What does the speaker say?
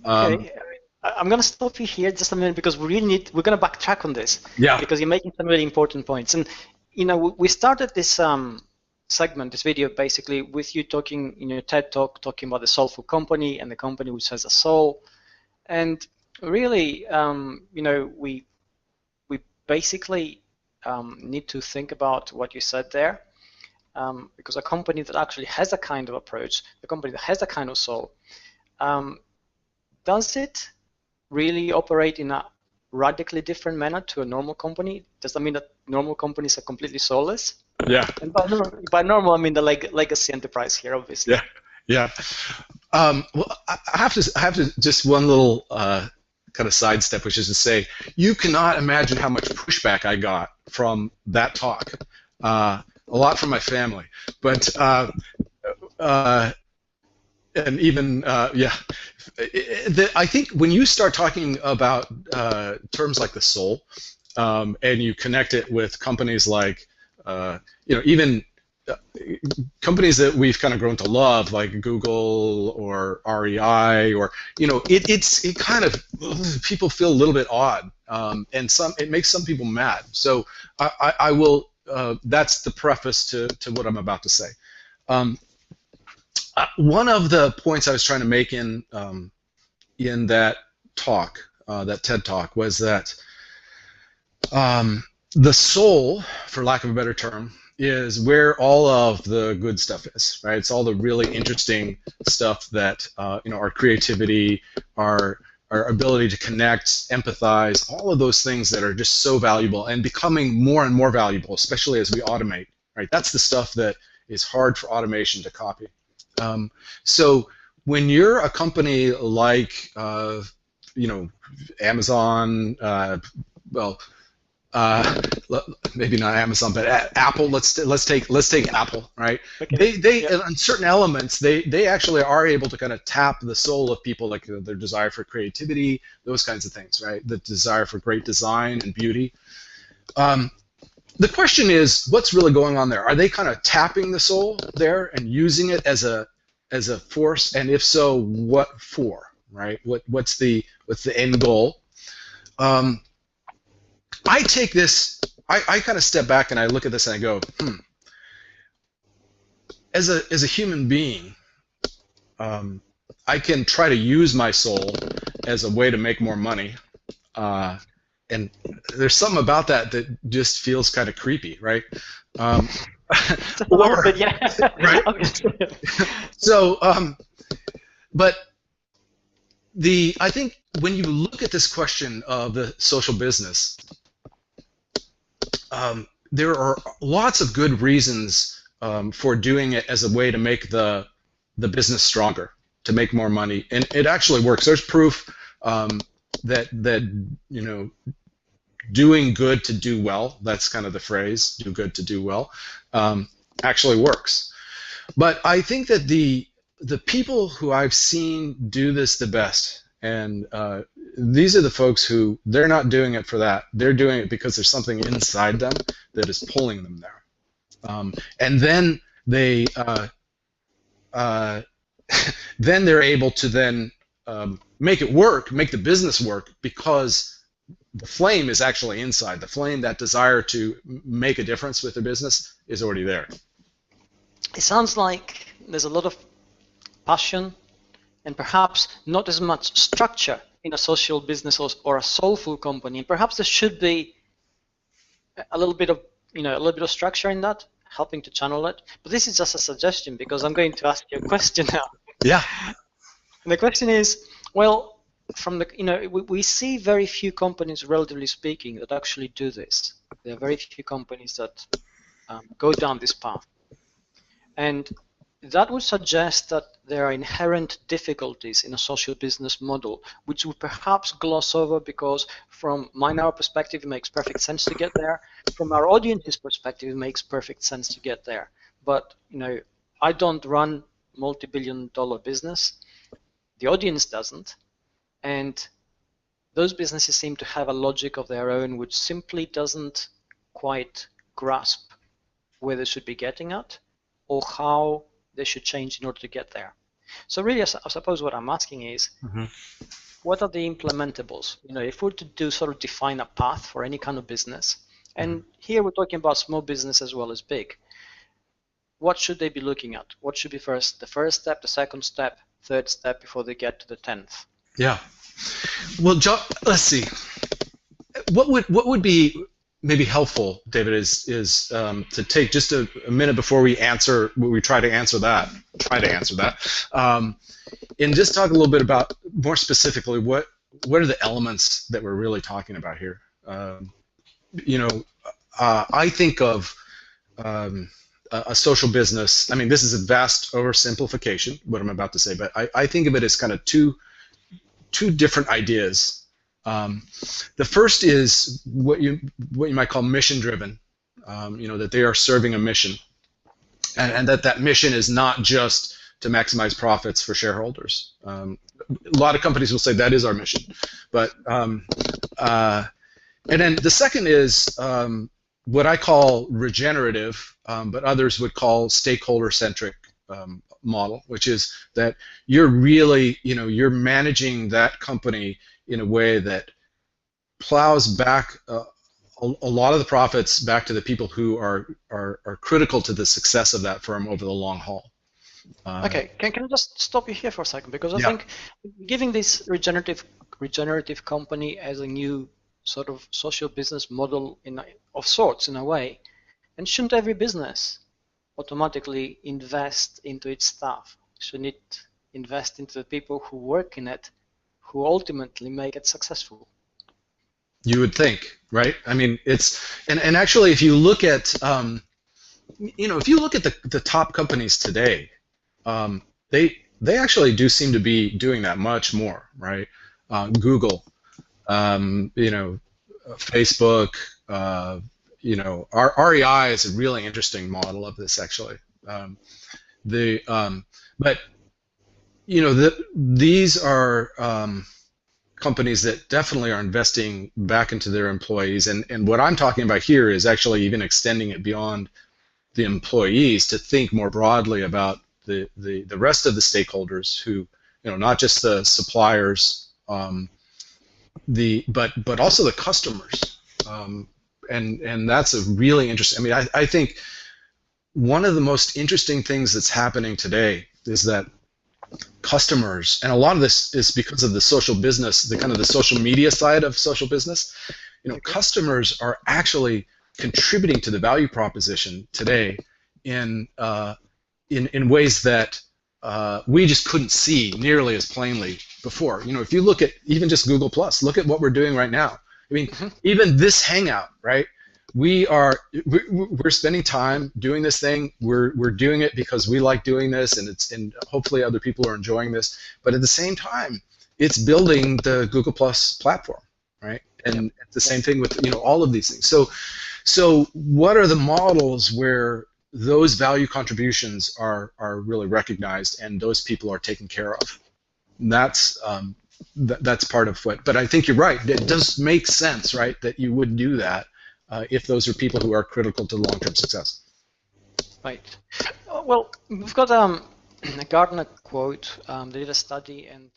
Okay, I'm going to stop you here just a minute because we're going to backtrack on this. Yeah. Because you're making some really important points. And, we started this segment, this video, basically with you talking in your TED Talk, talking about the soulful company and the company which has a soul. And really, we basically need to think about what you said there. Because a company that actually has a kind of approach, a company that has a kind of soul, does it really operate in a radically different manner to a normal company? Does that mean that normal companies are completely soulless? Yeah. And by normal, I mean the legacy enterprise here, obviously. Yeah. Yeah. Well, I have to just one little kind of sidestep, which is to say, you cannot imagine how much pushback I got from that talk. A lot from my family, but and even I think when you start talking about terms like the soul, and you connect it with companies like even companies that we've kind of grown to love, like Google or REI, or it kind of, people feel a little bit odd, and it makes some people mad. So I will. That's the preface to what I'm about to say. One of the points I was trying to make in that talk, that TED Talk, was that the soul, for lack of a better term, is where all of the good stuff is, right? It's all the really interesting stuff that our creativity, our ability to connect, empathize, all of those things that are just so valuable and becoming more and more valuable, especially as we automate, right? That's the stuff that is hard for automation to copy. So when you're a company like Amazon, maybe not Amazon, but Apple. Let's take Apple, right? Okay. They on certain elements, they actually are able to kind of tap the soul of people, like their desire for creativity, those kinds of things, right? The desire for great design and beauty. The question is, what's really going on there? Are they kind of tapping the soul there and using it as a force? And if so, what for, right? What's the end goal? I take this, I kind of step back and I look at this and I go, as a human being, I can try to use my soul as a way to make more money. And there's something about that just feels kind of creepy, right? Just a little bit, yeah. Right? So, but I think when you look at this question of the social business, there are lots of good reasons for doing it as a way to make the business stronger, to make more money, and it actually works. There's proof that doing good to do well, that's kind of the phrase, do good to do well, actually works. But I think that the people who I've seen do this the best, and these are the folks who, they're not doing it for that. They're doing it because there's something inside them that is pulling them there. And then they then they're able to then make it work, make the business work, because the flame is actually inside. The flame, that desire to make a difference with their business, is already there. It sounds like there's a lot of passion and perhaps not as much structure in a social business or a soulful company. And perhaps there should be a little bit of structure in that, helping to channel it. But this is just a suggestion, because I'm going to ask you a question now. Yeah. And the question is, well, from the we see very few companies, relatively speaking, that actually do this. There are very few companies that go down this path, and that would suggest that there are inherent difficulties in a social business model, which we perhaps gloss over because from our perspective it makes perfect sense to get there. From our audience's perspective, it makes perfect sense to get there. But I don't run multi-billion-dollar business. The audience doesn't, and those businesses seem to have a logic of their own which simply doesn't quite grasp where they should be getting at or how they should change in order to get there. So really, I suppose what I'm asking is, what are the implementables? If we're to do sort of define a path for any kind of business, and here we're talking about small business as well as big, what should they be looking at? What should be first? The first step, the second step, third step before they get to the 10th? Yeah. Well, John, let's see. What would be maybe helpful, David, is to take just a minute before we try to answer that, and just talk a little bit about more specifically what are the elements that we're really talking about here. I think of a social business. I mean, this is a vast oversimplification, what I'm about to say, but I think of it as kind of two different ideas. The first is what you might call mission driven. That they are serving a mission, and that mission is not just to maximize profits for shareholders. A lot of companies will say that is our mission, but and then the second is what I call regenerative, but others would call stakeholder-centric model, which is that you're really, you're managing that company in a way that plows back a lot of the profits back to the people who are critical to the success of that firm over the long haul. Okay, can I just stop you here for a second? Because I think giving this regenerative company as a new sort of social business model of sorts, in a way, and shouldn't every business automatically invest into its staff? Shouldn't it invest into the people who work in it, who ultimately make it successful? You would think, right? I mean, it's and actually, if you look at the top companies today, they actually do seem to be doing that much more, right? Google, Facebook, REI is a really interesting model of this, actually. But these are companies that definitely are investing back into their employees, and what I'm talking about here is actually even extending it beyond the employees to think more broadly about the rest of the stakeholders who, not just the suppliers, but also the customers, and that's a really interesting. I mean, I think one of the most interesting things that's happening today is that customers, and a lot of this is because of the social business, the kind of the social media side of social business, customers are actually contributing to the value proposition today in ways that we just couldn't see nearly as plainly before. If you look at even just Google Plus, look at what we're doing right now. I mean, even this Hangout, right? We're spending time doing this thing. We're doing it because we like doing this, and hopefully other people are enjoying this. But at the same time, it's building the Google Plus platform, right? And it's the same thing with all of these things. So what are the models where those value contributions are really recognized and those people are taken care of? And that's part of what. But I think you're right. It does make sense, right, that you would do that. If those are people who are critical to long-term success. Right. Well, we've got a Gartner quote. They did a study, and